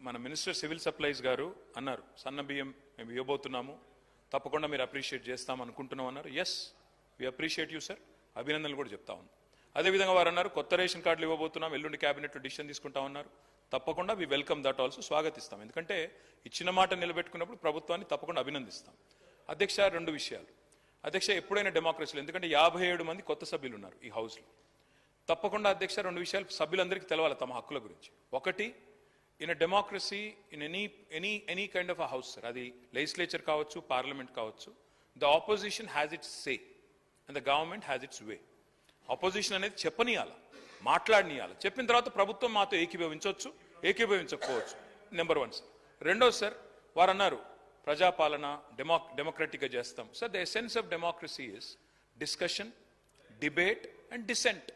మన minister civil supplies గారు అన్నారు సన్న బియ్యం మేము ఇవ్వబోతున్నాము, తప్పకుండా మీరు అప్రిషియేట్ చేస్తాం అనుకుంటున్నాం అన్నారు. Yes, we appreciate you sir, అభినందనలు కూడా చెప్తా ఉన్నాం. అదేవిధంగా వారు అన్నారు కొత్త రేషన్ కార్డులు ఇవ్వబోతున్నాం, ఎల్లుండి క్యాబినెట్లో డిసిషన్ తీసుకుంటా ఉన్నారు. తప్పకుండా వి వెల్కమ్ దట్ ఆల్సో, స్వాగతిస్తాం. ఎందుకంటే ఇచ్చిన మాట నిలబెట్టుకున్నప్పుడు ప్రభుత్వాన్ని తప్పకుండా అభినందిస్తాం. అధ్యక్ష, రెండు విషయాలు. అధ్యక్ష, ఎప్పుడైనా డెమోక్రసీలో, ఎందుకంటే 57 మంది కొత్త సభ్యులు ఉన్నారు ఈ హౌస్లో, తప్పకుండా అధ్యక్ష రెండు విషయాలు సభ్యులందరికీ తెలవాలి తమ హక్కుల గురించి. ఒకటి, in a democracy, in any kind of a house sir, అది లెజిస్లేచర్ కావచ్చు, పార్లమెంట్ కావచ్చు, the opposition has its say and the government has its way. Opposition అనేది చెప్పనీయాల, మాట్లాడనీయాల, చెప్పిన తర్వాత ప్రభుత్వం మాతో ఏకీభవించవచ్చు, ఏకీభవించకపోవచ్చు. Number 1 sir. రెండోది సార్, వారు అన్నారు ప్రజాపాలన డెమోక్రటిక్గా చేస్తాం. Sir, the essence of democracy is discussion, debate and dissent.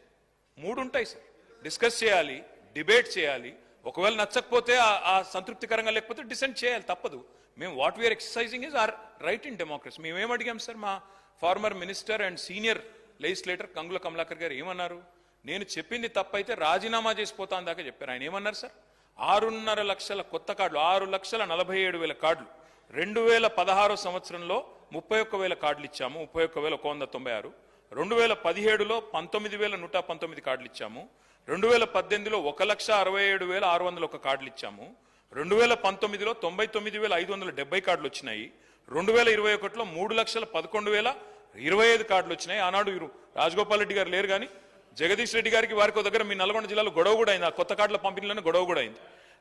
3 ఉంటాయి సార్. డిస్కస్ చేయాలి, డిబేట్ చేయాలి, ఒకవేళ నచ్చకపోతే ఆ సంతృప్తికరంగా లేకపోతే డిసెంట్ చేయాలి, తప్పదు. మేము what we're exercising is our right in democracy. మేమేం అడిగాం సార్, మా former minister and senior legislator Gangula Kamalakar garu ఏమన్నారు, నేను చెప్పింది తప్పైతే రాజీనామా చేసిపోతాను దాకా చెప్పారు. ఆయన ఏమన్నారు సార్, 6.5 లక్షల కొత్త కార్డులు, 6,47,000 కార్డులు 2016 సంవత్సరంలో 31,000 కార్డులు ఇచ్చాము, 31,196. 2017లో 19,119 కార్డులు ఇచ్చాము. 2018లో 1,67,601 కార్డులు ఇచ్చాము. 2019లో 99,570 కార్డులు వచ్చినాయి. 2021లో 3,11,025 కార్డులు వచ్చినాయి. ఆనాడు రాజగోపాల్ రెడ్డి గారు లేరు కానీ జగదీష్ రెడ్డి గారికి వారికి దగ్గర మీ నల్గొండ జిల్లాలో గొడవ కూడా అయింది, ఆ కొత్త కార్డుల పంపిణీలోనే గొడవ కూడా అయింది.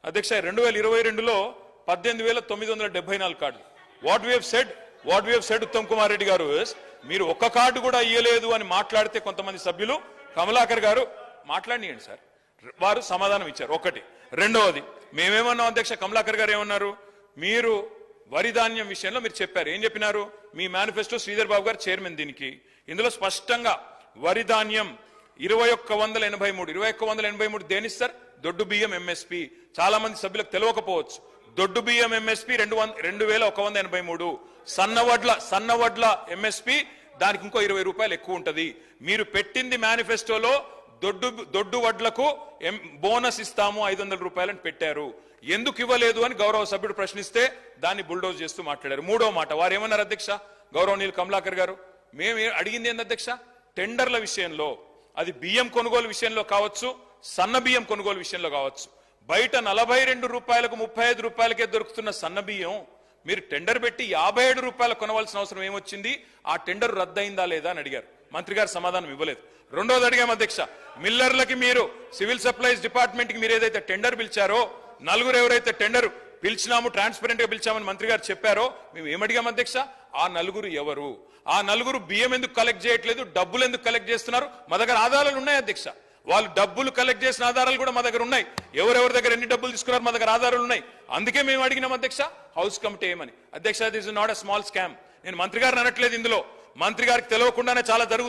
అధ్యక్ష, 2022లో 18,974 కార్డులు. What we have said Uttam Kumar Reddy గారు, మీరు ఒక్క కార్డు కూడా ఇయ్యలేదు అని మాట్లాడితే కొంతమంది సభ్యులు, కమలాకర్ గారు మాట్లాడియండి సార్, వారు సమాధానం ఇచ్చారు. ఒకటి. రెండవది, మేమేమన్నాం అధ్యక్ష, కమలాకర్ గారు ఏమన్నారు, మీరు వరి ధాన్యం విషయంలో మీరు చెప్పారు, ఏం చెప్పినారు, మీ మేనిఫెస్టో శ్రీధర్ బాబు గారు చైర్మన్ దీనికి, ఇందులో స్పష్టంగా వరి ధాన్యం 2183 దేని సార్, దొడ్డు బియ్యం ఎంఎస్పి. చాలా మంది సభ్యులకు తెలియకపోవచ్చు, దొడ్డు బియ్యం ఎంఎస్పి 2,183, సన్నవడ్ల ఎంఎస్పి దానికి ఇంకో 20 రూపాయలు ఎక్కువ ఉంటది. మీరు పెట్టింది మేనిఫెస్టోలో దొడ్డు వడ్లకు బోనస్ ఇస్తాము 500 రూపాయలని పెట్టారు, ఎందుకు ఇవ్వలేదు అని గౌరవ సభ్యుడు ప్రశ్నిస్తే దాన్ని బుల్డోజ్ చేస్తూ మాట్లాడారు. మూడో మాట, వారు ఏమన్నారు అధ్యక్ష, గౌరవనీయులు కమలాకర్ గారు, మేము అడిగింది ఏంది అధ్యక్ష, టెండర్ల విషయంలో, అది బియ్యం కొనుగోలు విషయంలో కావచ్చు, సన్న బియ్యం కొనుగోలు విషయంలో కావచ్చు, బయట 42 రూపాయలకు 35 రూపాయలకే దొరుకుతున్న సన్న బియ్యం మీరు టెండర్ పెట్టి 57 రూపాయలు కొనవలసిన అవసరం ఏమొచ్చింది, ఆ టెండర్ రద్దయిందా లేదా అని అడిగారు. మంత్రి గారు సమాధానం ఇవ్వలేదు. రెండోది అడిగాం అధ్యక్ష, మిల్లర్లకి మీరు సివిల్ సప్లైస్ డిపార్ట్మెంట్ కి మీరు ఏదైతే టెండర్ పిలిచారో, నలుగురు ఎవరైతే టెండర్ పిలిచినాము ట్రాన్స్పరెంట్ గా పిలిచామని మంత్రి గారు చెప్పారో, మేము ఏమడిగాం అధ్యక్ష, ఆ నలుగురు ఎవరు, ఆ నలుగురు బియ్యం ఎందుకు కలెక్ట్ చేయట్లేదు, డబ్బులు ఎందుకు కలెక్ట్ చేస్తున్నారు, మా దగ్గర ఆధారాలు ఉన్నాయి అధ్యక్ష, వాళ్ళు డబ్బులు కలెక్ట్ చేసిన ఆధారాలు కూడా మా దగ్గర ఉన్నాయి, ఎవరెవరి దగ్గర ఎన్ని డబ్బులు తీసుకున్నారు మా దగ్గర ఆధారాలు ఉన్నాయి. అందుకే మేము అడిగినాం అధ్యక్ష హౌస్ కమిటీ ఏమని. అధ్యక్ష, this is not a small scam. నేను మంత్రి గారిని అనట్లేదు, ఇందులో మంత్రి గారికి తెలియకుండానే చాలా జరుగుతుంది.